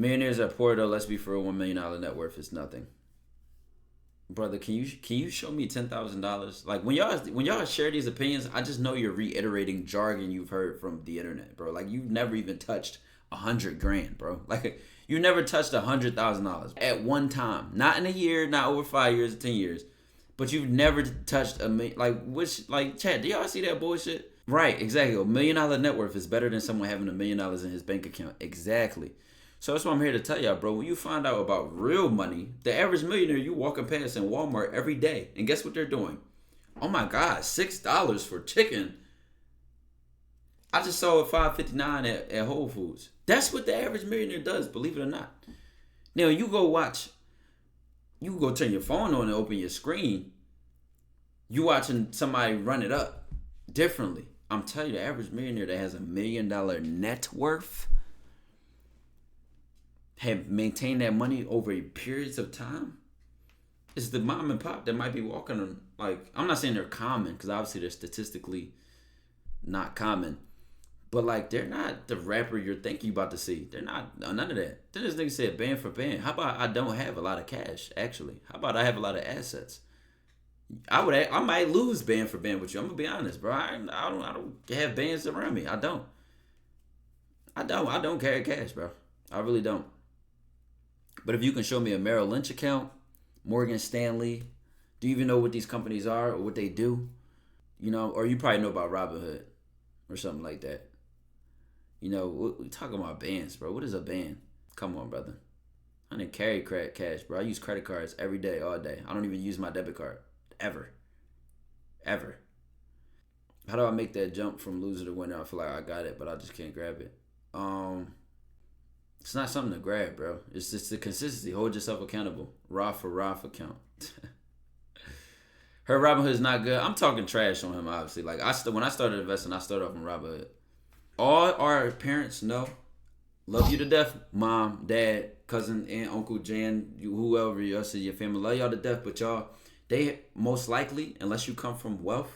Millionaires are poor though. Let's be for real. $1 million net worth is nothing. Brother, can you show me $10,000? Like when y'all share these opinions, I just know you're reiterating jargon you've heard from the internet, bro. Like you've never even touched 100 grand, bro. Like you never touched $100,000 at one time. Not in a year, not over 5 years, 10 years, but you've never touched a million. Chad, do y'all see that bullshit? Right, exactly. $1 million net worth is better than someone having $1 million in his bank account. Exactly. So that's what I'm here to tell y'all, bro. When you find out about real money, the average millionaire you walking past in Walmart every day, and guess what they're doing? Oh my God, $6 for chicken. I just saw it $5.59 at Whole Foods. That's what the average millionaire does, believe it or not. Now you go turn your phone on and open your screen. You watching somebody run it up differently. I'm telling you, the average millionaire that has $1 million net worth have maintained that money over periods of time. It's the mom and pop that might be walking on, like, I'm not saying they're common, because obviously they're statistically not common, but like they're not the rapper you're thinking you about to see. They're not none of that. Then this nigga said band for band. How about I don't have a lot of cash, actually? How about I have a lot of assets? I might lose band for band with you. I'm gonna be honest, bro. I don't have bands around me. I don't carry cash, bro. I really don't. But if you can show me a Merrill Lynch account, Morgan Stanley, do you even know what these companies are or what they do? You know, or you probably know about Robinhood or something like that. You know, we talking about bands, bro. What is a band? Come on, brother. I didn't carry cash, bro. I use credit cards every day, all day. I don't even use my debit card. Ever. How do I make that jump from loser to winner? I feel like I got it, but I just can't grab it. It's not something to grab, bro. It's just the consistency. Hold yourself accountable. Roth account. Her Robinhood is not good. I'm talking trash on him, obviously. Like when I started investing, I started off in Robinhood. All our parents know, love you to death, mom, dad, cousin, aunt, uncle, Jan, whoever else in your family, love y'all to death. But y'all, they most likely, unless you come from wealth,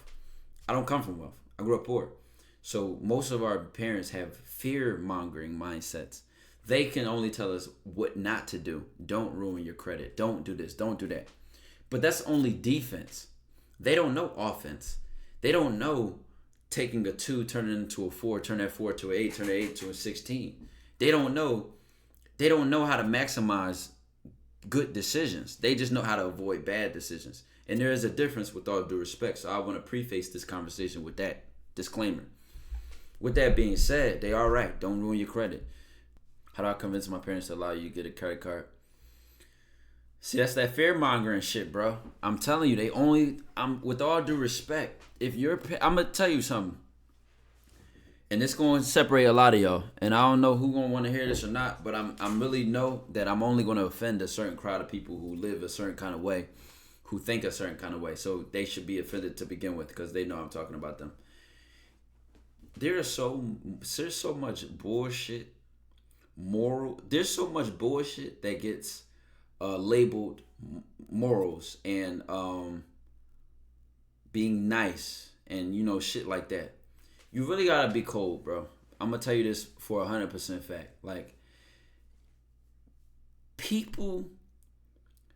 I don't come from wealth. I grew up poor. So most of our parents have fear-mongering mindsets. They can only tell us what not to do. Don't ruin your credit. Don't do this. Don't do that. But that's only defense. They don't know offense. They don't know taking a 2, turn it into a 4, turn that 4 to an 8, turn that 8 to a 16. They don't know how to maximize good decisions. They just know how to avoid bad decisions. And there is a difference, with all due respect. So I want to preface this conversation with that disclaimer. With that being said, they are right. Don't ruin your credit. How do I convince my parents to allow you to get a credit card? See, that's that fear-mongering shit, bro. I'm telling you, with all due respect, I'm going to tell you something. And it's going to separate a lot of y'all. And I don't know who's going to want to hear this or not, but I'm really know that I'm only going to offend a certain crowd of people who live a certain kind of way, who think a certain kind of way. So they should be offended to begin with, because they know I'm talking about them. There's so much bullshit. There's so much bullshit that gets labeled morals and being nice and shit like that. You really gotta be cold, bro. I'm gonna tell you this for 100% fact. Like,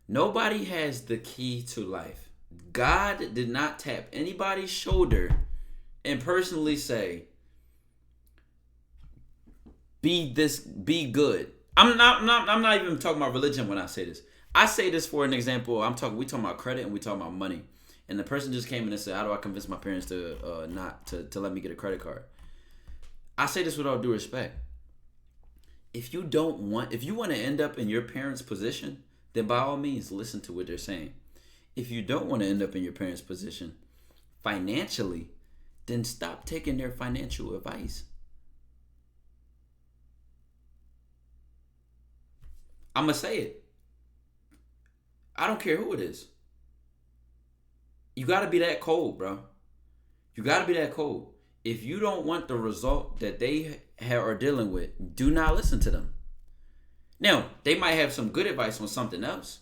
nobody has the key to life. God did not tap anybody's shoulder and personally say, be good. I'm not even talking about religion when I say this. I say this for an example. We talking about credit and we talking about money. And the person just came in and said, how do I convince my parents to not let me get a credit card? I say this with all due respect. If you want to end up in your parents' position, then by all means listen to what they're saying. If you don't want to end up in your parents' position financially, then stop taking their financial advice. I'm going to say it. I don't care who it is. You got to be that cold, bro. You got to be that cold. If you don't want the result that they are dealing with, do not listen to them. Now, they might have some good advice on something else.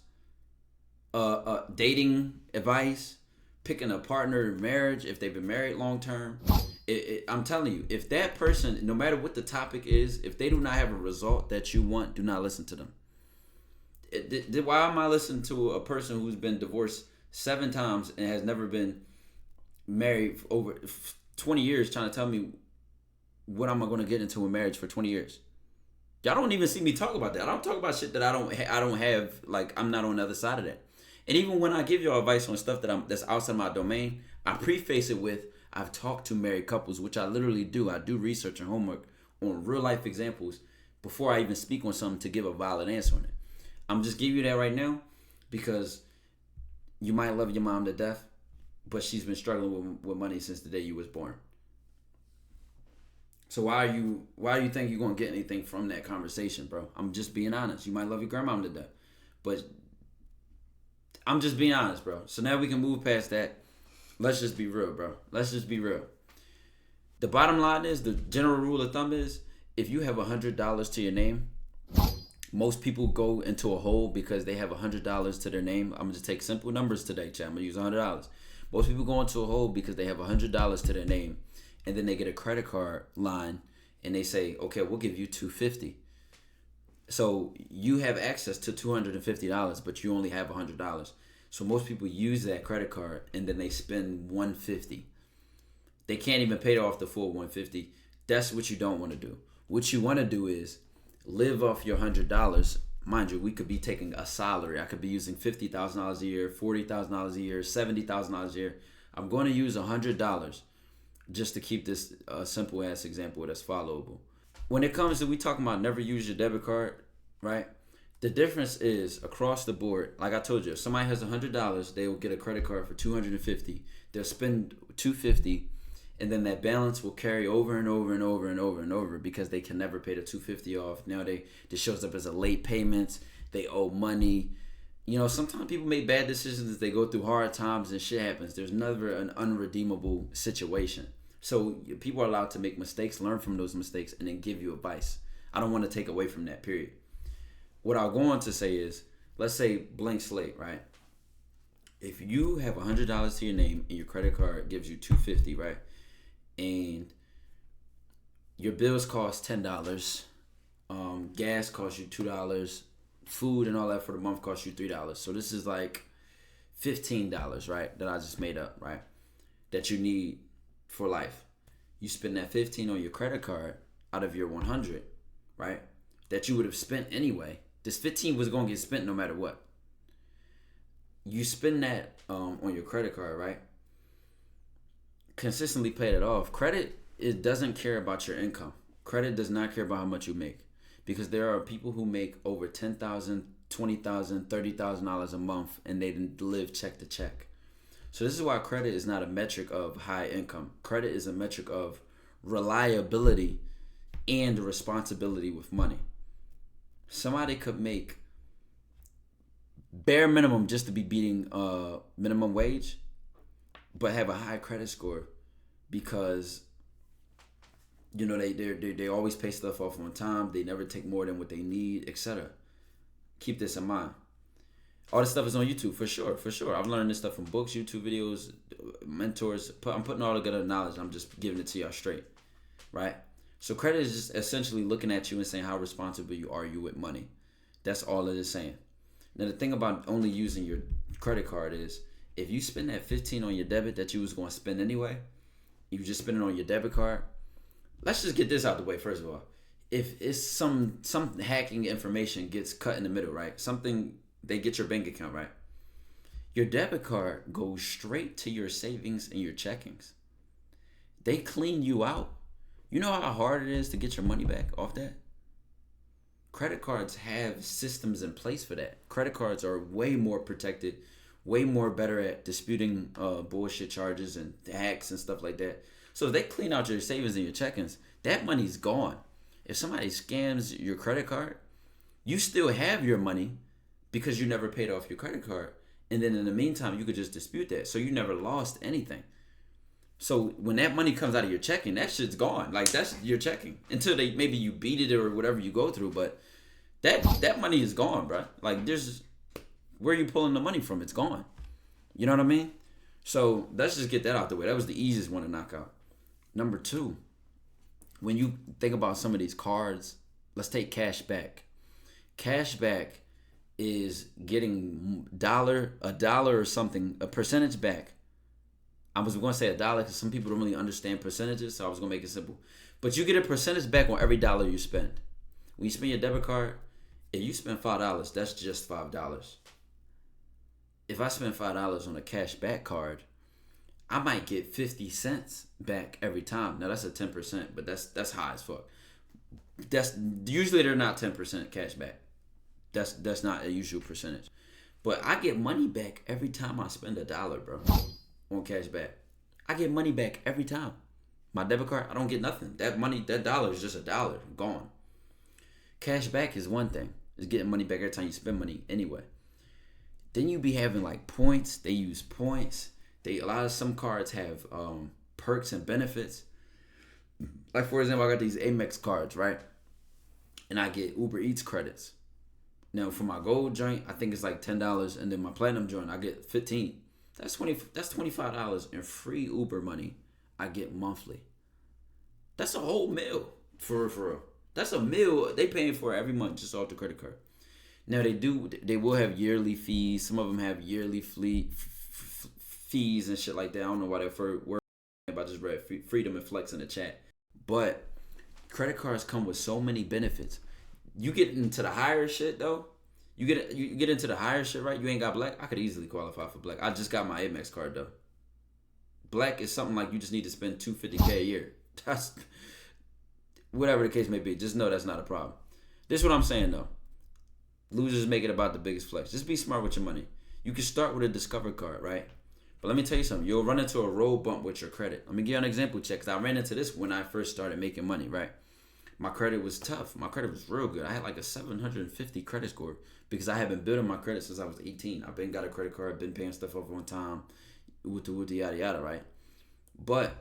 Dating advice, picking a partner in marriage if they've been married long term. I'm telling you, if that person, no matter what the topic is, if they do not have a result that you want, do not listen to them. Why am I listening to a person who's been divorced 7 times and has never been married for over 20 years trying to tell me what am I going to get into a marriage for 20 years? Y'all don't even see me talk about that. I don't talk about shit that I don't have, like, I'm not on the other side of that. And even when I give y'all advice on stuff that's outside my domain, I preface it with, I've talked to married couples, which I literally do. I do research and homework on real life examples before I even speak on something to give a valid answer on it. I'm just giving you that right now because you might love your mom to death, but she's been struggling with money since the day you was born. So why do you think you're gonna get anything from that conversation, bro? I'm just being honest. You might love your grandmom to death, but I'm just being honest, bro. So now we can move past that. Let's just be real, bro. Let's just be real. The bottom line is, the general rule of thumb is, if you have $100 to your name, most people go into a hole because they have $100 to their name. I'm gonna just take simple numbers today, chat. I'm gonna use $100. Most people go into a hole because they have $100 to their name, and then they get a credit card line, and they say, "Okay, we'll give you $250." So you have access to $250, but you only have $100. So most people use that credit card, and then they spend $150. They can't even pay off the full $150. That's what you don't want to do. What you want to do is live off your $100. Mind you, we could be taking a salary. I could be using $50,000 a year, $40,000 a year, $70,000 a year. I'm going to use $100 just to keep this a simple ass example that's followable. When it comes to, we talking about never use your debit card, right? The difference is across the board. Like I told you, if somebody has $100, they will get a credit card for $250. They'll spend $250, and then that balance will carry over and over and over and over and over because they can never pay the $250 off. Now this shows up as a late payments. They owe money. You know, sometimes people make bad decisions as they go through hard times and shit happens. There's never an unredeemable situation. So people are allowed to make mistakes, learn from those mistakes, and then give you advice. I don't want to take away from that, period. What I'll go on to say is, let's say blank slate, right? If you have $100 to your name and your credit card gives you $250, right? And your bills cost $10, gas costs you $2, food and all that for the month costs you $3. So this is like $15, right? That I just made up, right? That you need for life. You spend that $15 on your credit card out of your $100, right? That you would have spent anyway. This $15 was going to get spent no matter what. You spend that on your credit card, right? Consistently pay it off. Credit, it doesn't care about your income. Credit does not care about how much you make, because there are people who make over $10,000, $20,000, $30,000 a month, and they live check to check. So this is why credit is not a metric of high income. Credit is a metric of reliability and responsibility with money. Somebody could make bare minimum just to be beating minimum wage, but have a high credit score because, you know, they always pay stuff off on time. They never take more than what they need, etc. Keep this in mind. All this stuff is on YouTube, for sure. I've learned this stuff from books, YouTube videos, mentors. I'm putting all together knowledge. I'm just giving it to y'all straight, right? So credit is just essentially looking at you and saying how responsible you are with money. That's all it is saying. Now, the thing about only using your credit card is, if you spend that $15 on your debit that you was going to spend anyway, you just spend it on your debit card. Let's just get this out the way, first of all. If it's some hacking information gets cut in the middle, right? Something, they get your bank account, right? Your debit card goes straight to your savings and your checkings. They clean you out. You know how hard it is to get your money back off that? Credit cards have systems in place for that. Credit cards are way more protected, way more better at disputing bullshit charges and hacks and stuff like that. So if they clean out your savings and your checkings, that money's gone. If somebody scams your credit card, you still have your money because you never paid off your credit card. And then in the meantime, you could just dispute that. So you never lost anything. So when that money comes out of your checking, that shit's gone. Like, that's your checking. Until maybe you beat it or whatever you go through. But that money is gone, bro. Like, there's, where are you pulling the money from? It's gone. You know what I mean? So let's just get that out the way. That was the easiest one to knock out. Number two, when you think about some of these cards, let's take Cashback. Cashback is getting a dollar or something, a percentage back. I was going to say a dollar because some people don't really understand percentages, so I was going to make it simple. But you get a percentage back on every dollar you spend. When you spend your debit card, if you spend $5, that's just $5. If I spend $5 on a cashback card, I might get 50 cents back every time. Now that's a 10%, but that's high as fuck. That's usually they're not 10% cash back. That's not a usual percentage. But I get money back every time I spend $1, bro, on cash back. I get money back every time. My debit card, I don't get nothing. That money, that dollar is just $1 gone. Cash back is one thing. It's getting money back every time you spend money anyway. Then you be having like points. They use points. Some cards have perks and benefits. Like for example, I got these Amex cards, right? And I get Uber Eats credits. Now for my gold joint, I think it's like $10, and then my platinum joint, I get 15. That's $25 in free Uber money I get monthly. That's a whole meal for real. That's a meal they paying for every month just off the credit card. Now they will have yearly fees. Some of them have yearly fees and shit like that. I don't know why that word. I just read freedom and flex in the chat. But credit cards come with so many benefits. You get into the higher shit though. You get into the higher shit, right? You ain't got black. I could easily qualify for black. I just got my Amex card though. Black is something like you just need to spend $250K a year. That's whatever the case may be. Just know that's not a problem. This is what I'm saying though. Losers make it about the biggest flex. Just be smart with your money. You can start with a Discover card, right? But let me tell you something. You'll run into a road bump with your credit. Let me give you an example check. Because I ran into this when I first started making money, right? My credit was tough. My credit was real good. I had like a 750 credit score because I had been building my credit since I was 18. I've been got a credit card, been paying stuff off on time, yada yada, right? But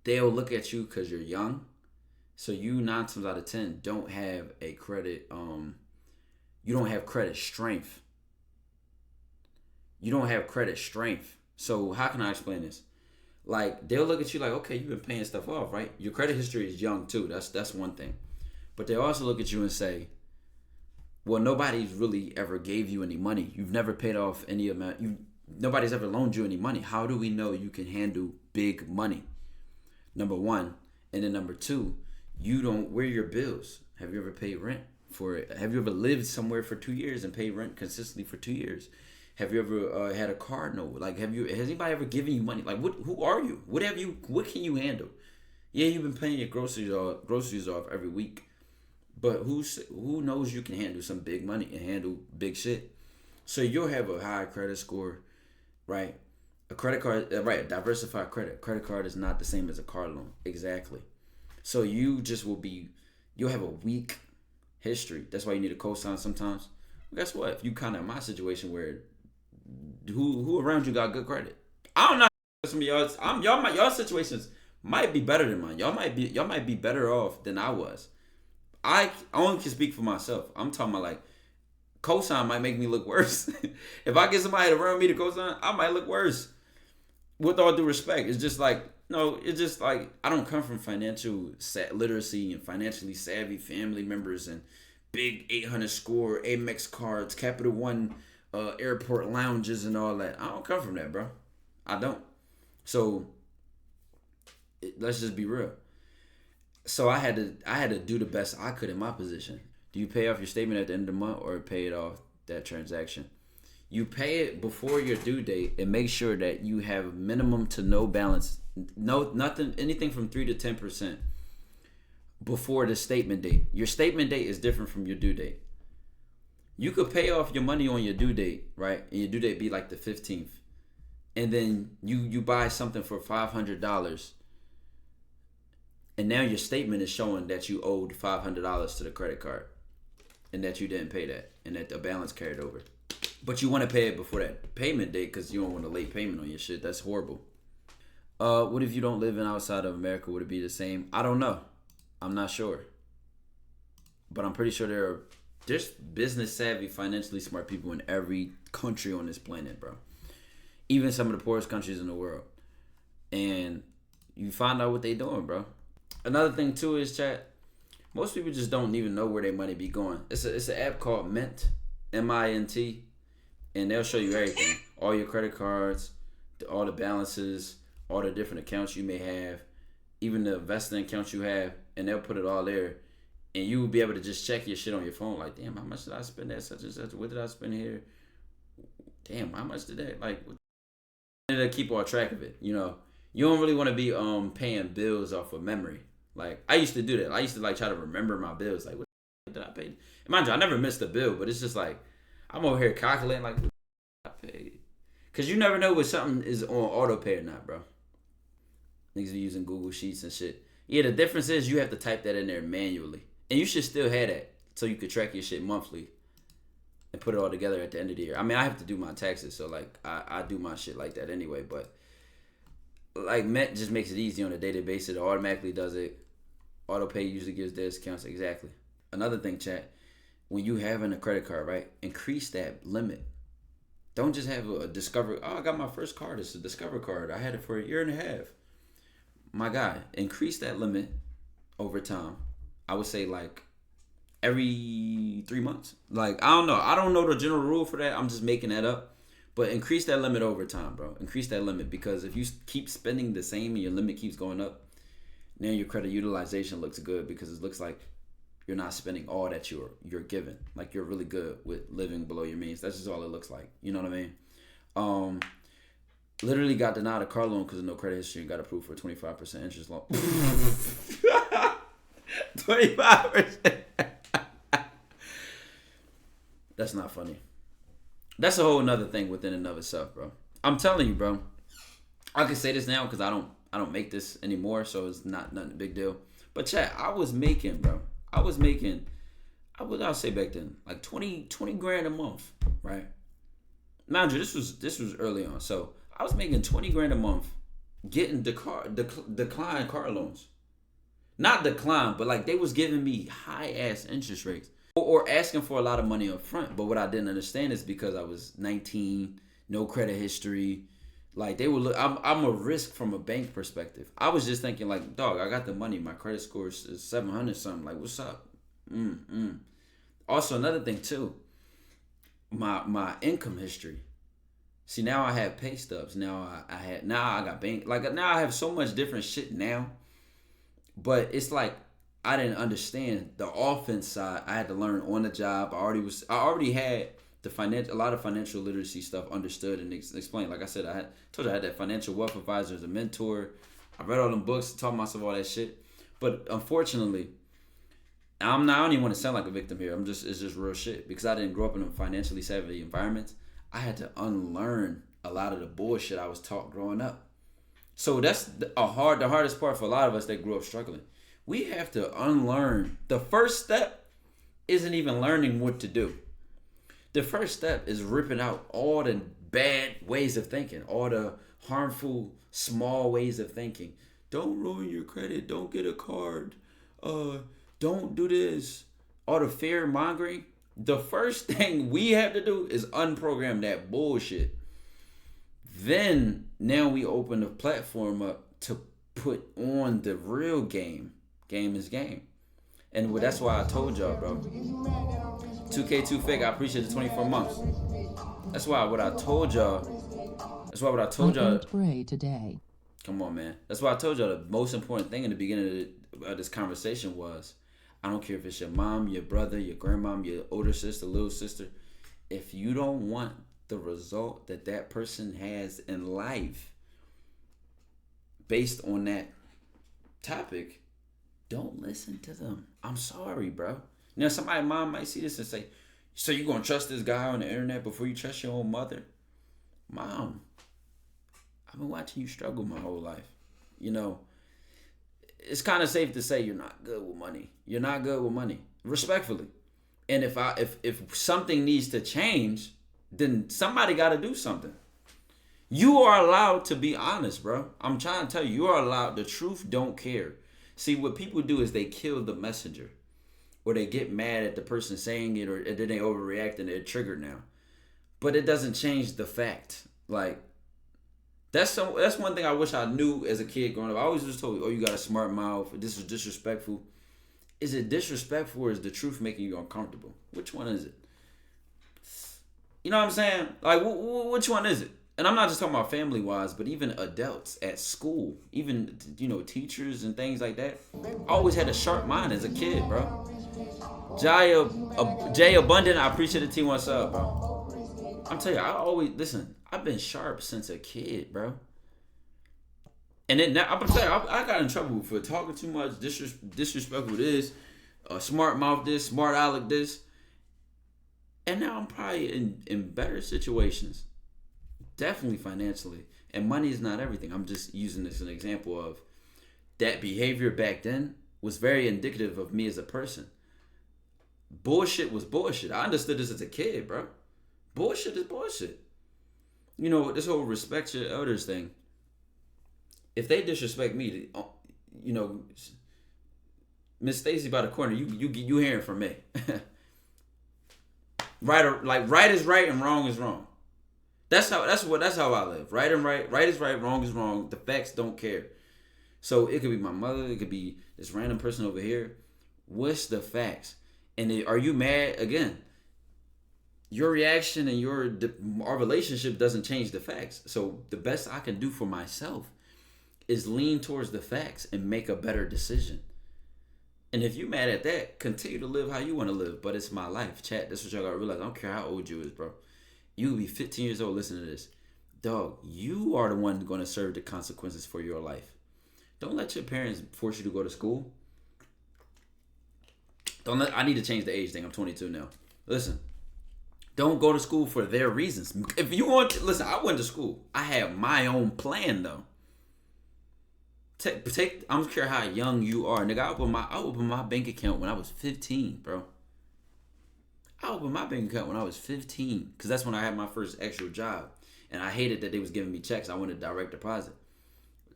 they'll look at you because you're young. So you 9 times out of 10 don't have a credit, you don't have credit strength. You don't have credit strength. So how can I explain this? Like they'll look at you like, okay, you've been paying stuff off, right? Your credit history is young too. That's one thing. But they also look at you and say, well, nobody's really ever gave you any money. You've never paid off any amount. Nobody's ever loaned you any money. How do we know you can handle big money? Number one. And then number two, you don't wear your bills. Have you ever paid rent for it? Have you ever lived somewhere for 2 years and paid rent consistently for 2 years? Have you ever had a car note? Like, has anybody ever given you money? Like, who are you? What can you handle? Yeah, you've been paying your groceries off every week, but who knows you can handle some big money and handle big shit? So you'll have a high credit score, right? A credit card, right? Diversified credit. Credit card is not the same as a car loan. Exactly. So you'll have a weak history. That's why you need a cosign sometimes. Well, guess what? If you kind of in my situation where who around you got good credit, I don't know. Some of y'all situations might be better than mine. Y'all might be better off than I was. I only can speak for myself. I'm talking about like cosign might make me look worse. If I get somebody around me to cosign, I might look worse. With all due respect, it's just like I don't come from financial literacy and financially savvy family members and big 800 score Amex cards, Capital One airport lounges and all that. I don't come from that, bro. I don't. So let's just be real. So I had to do the best I could in my position. Do you pay off your statement at the end of the month or pay it off that transaction? You pay it before your due date and make sure that you have minimum to no balance, anything from 3 to 10% before the statement date. Your statement date is different from your due date. You could pay off your money on your due date, right? And your due date be like the 15th. And then you buy something for $500. And now your statement is showing that you owed $500 to the credit card. And that you didn't pay that. And that the balance carried over. But you want to pay it before that payment date because you don't want a late payment on your shit. That's horrible. What if you don't live in outside of America? Would it be the same? I don't know. I'm not sure. But I'm pretty sure there's business savvy, financially smart people in every country on this planet, bro. Even some of the poorest countries in the world. And You find out what they doing, bro. Another thing too is, chat, most people just don't even know where their money be going. It's an app called Mint, Mint, and they'll show you everything. All your credit cards, all the balances, all the different accounts you may have, even the investing accounts you have, and they'll put it all there. And you will be able to just check your shit on your phone. Like, damn, how much did I spend at such and such? What did I spend here? Damn, how much did that? Like, it'll keep all track of it, you know. You don't really want to be paying bills off of memory. Like, I used to do that. I used to like try to remember my bills. Like, what did I pay? And mind you, I never missed a bill, but it's just like I'm over here calculating like what did I paid. Cause you never know if something is on auto pay or not, bro. Niggas be using Google Sheets and shit. Yeah, the difference is you have to type that in there manually. And you should still have that so you could track your shit monthly and put it all together at the end of the year. I mean, I have to do my taxes, so like I do my shit like that anyway, but like Met just makes it easy on a day-to-day basis. It automatically does it. Auto pay usually gives discounts. Exactly. Another thing, chat, when you having a credit card, right, increase that limit. Don't just have a Discover. Oh, I got my first card. It's a Discover card. I had it for a year and a half. My guy, increase that limit over time. I would say like every 3 months. Like, I don't know. I don't know the general rule for that. I'm just making that up. But increase that limit over time, bro. Increase that limit, because if you keep spending the same and your limit keeps going up, now your credit utilization looks good, because it looks like you're not spending all that you're given. Like, you're really good with living below your means. That's just all it looks like. You know what I mean? Literally got denied a car loan because of no credit history and got approved for 25% interest loan. 25%. That's not funny. That's a whole nother thing within and of itself, bro. I'm telling you, bro. I can say this now because I don't make this anymore, so it's not nothing big deal. But chat, I was making, bro. I'll say back then, like 20 grand a month, right? Mind you, this was early on, so I was making 20 grand a month, getting decline car loans. Not decline, but like they was giving me high ass interest rates. Or asking for a lot of money up front. But what I didn't understand is because I was 19, no credit history. Like, they would look, I'm a risk from a bank perspective. I was just thinking like, dog, I got the money. My credit score is 700 something. Like, what's up? Also, another thing too, my income history. See, now I have pay stubs. Now I got bank. Like, now I have so much different shit now. But it's like, I didn't understand the offense side. I had to learn on the job. I already had a lot of financial literacy stuff understood and explained. Like I said, told you I had that financial wealth advisor as a mentor. I read all them books, taught myself all that shit. But unfortunately, I don't even want to sound like a victim here. it's just real shit, because I didn't grow up in a financially savvy environment. I had to unlearn a lot of the bullshit I was taught growing up. So that's the hardest part for a lot of us that grew up struggling. We have to unlearn. The first step isn't even learning what to do. The first step is ripping out all the bad ways of thinking, all the harmful, small ways of thinking. Don't ruin your credit. Don't get a card. Don't do this. All the fear mongering. The first thing we have to do is unprogram that bullshit. Then, now we open the platform up to put on the real game. Game is game. And that's why I told y'all, bro. 2K2 Fake, I appreciate the 24 months. That's why what I told y'all. Pray today. Come on, man. That's why I told y'all the most important thing in the beginning of this conversation was, I don't care if it's your mom, your brother, your grandmom, your older sister, little sister. If you don't want the result that person has in life based on that topic, don't listen to them. I'm sorry, bro. Now, mom might see this and say, so you gonna trust this guy on the internet before you trust your own mother? Mom, I've been watching you struggle my whole life. You know, it's kind of safe to say you're not good with money. You're not good with money, respectfully. And if something needs to change, then somebody got to do something. You are allowed to be honest, bro. I'm trying to tell you, you are allowed. The truth don't care. See, what people do is they kill the messenger, or they get mad at the person saying it, or then they overreact and they're triggered now. But it doesn't change the fact. Like, That's one thing I wish I knew as a kid growing up. I always just told you, oh, you got a smart mouth. This is disrespectful. Is it disrespectful or is the truth making you uncomfortable? Which one is it? You know what I'm saying? Like, which one is it? And I'm not just talking about family wise, but even adults at school, even teachers and things like that. I always had a sharp mind as a kid, bro. Jay Abundant, I appreciate the T1 sub, bro. I'm telling you, I've been sharp since a kid, bro. And then now, I'm telling you, I got in trouble for talking too much, disrespectful this, smart mouth this, smart aleck this. And now I'm probably in better situations. Definitely financially. And money is not everything. I'm just using this as an example of that behavior back then was very indicative of me as a person. Bullshit was bullshit. I understood this as a kid, bro. Bullshit is bullshit. This whole respect your elders thing. If they disrespect me, Miss Stacy by the corner, you hearing from me. Right is right and wrong is wrong. That's how I live. Right is right, wrong is wrong. The facts don't care. So it could be my mother, it could be this random person over here. What's the facts? And are you mad again? Your reaction and our relationship doesn't change the facts. So the best I can do for myself is lean towards the facts and make a better decision. And if you mad at that, continue to live how you want to live. But it's my life. Chat, that's what y'all got to realize. I don't care how old you is, bro. You will be 15 years old listening to this. Dog, you are the one going to serve the consequences for your life. Don't let your parents force you to go to school. I need to change the age thing. I'm 22 now. Listen, don't go to school for their reasons. If you want to, listen, I went to school. I had my own plan, though. I don't care how young you are, nigga. I opened my bank account when I was 15, bro. I opened my bank account when I was 15, because that's when I had my first actual job, and I hated that they was giving me checks. I wanted direct deposit.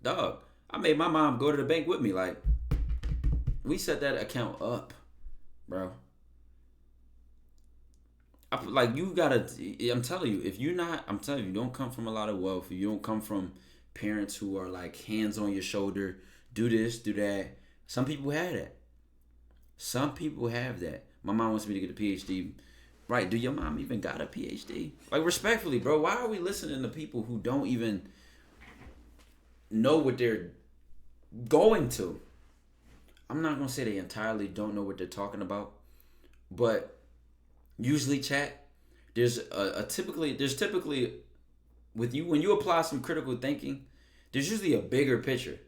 Dog, I made my mom go to the bank with me. Like, we set that account up, bro. You gotta. I'm telling you, you don't come from a lot of wealth. You don't come from parents who are like hands on your shoulder, do this, do that. Some people have that. My mom wants me to get a PhD. Right, do your mom even got a PhD? Like, respectfully, bro, why are we listening to people who don't even know what they're going to? I'm not going to say they entirely don't know what they're talking about, but usually, chat, there's typically with you, when you apply some critical thinking, there's usually a bigger picture.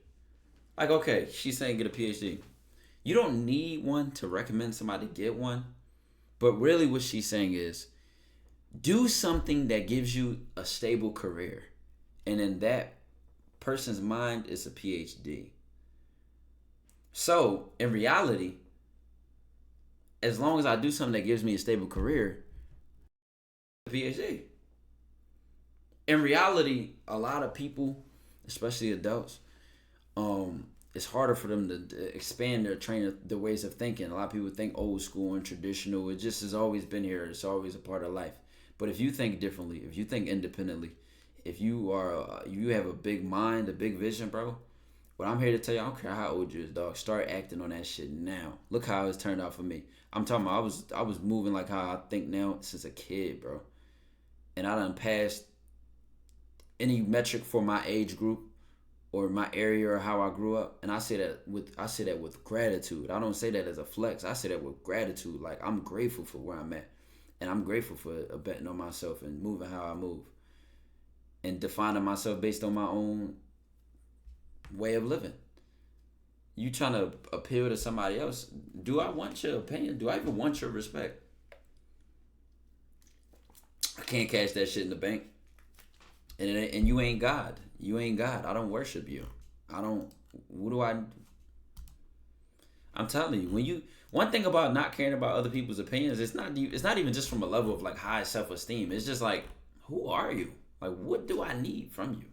Like, okay, she's saying get a PhD. You don't need one to recommend somebody get one. But really what she's saying is do something that gives you a stable career. And in that person's mind is a PhD. So, in reality, as long as I do something that gives me a stable career, a PhD. In reality, a lot of people, especially adults, it's harder for them to expand their ways of thinking. A lot of people think old school and traditional. It just has always been here. It's always a part of life. But if you think differently, if you think independently, if you have a big mind, a big vision, bro, what I'm here to tell you, I don't care how old you is, dog. Start acting on that shit now. Look how it's turned out for me. I'm talking about I was moving like how I think now since a kid, bro. And I done passed any metric for my age group or my area or how I grew up, and I say that with gratitude. I don't say that as a flex. I say that with gratitude. Like, I'm grateful for where I'm at, and I'm grateful for betting on myself and moving how I move, and defining myself based on my own way of living. You trying to appeal to somebody else? Do I want your opinion? Do I even want your respect? I can't cash that shit in the bank. And you ain't God. You ain't God. I don't worship you. I'm telling you, one thing about not caring about other people's opinions, it's not even just from a level of like high self-esteem. It's just like, who are you? Like, what do I need from you?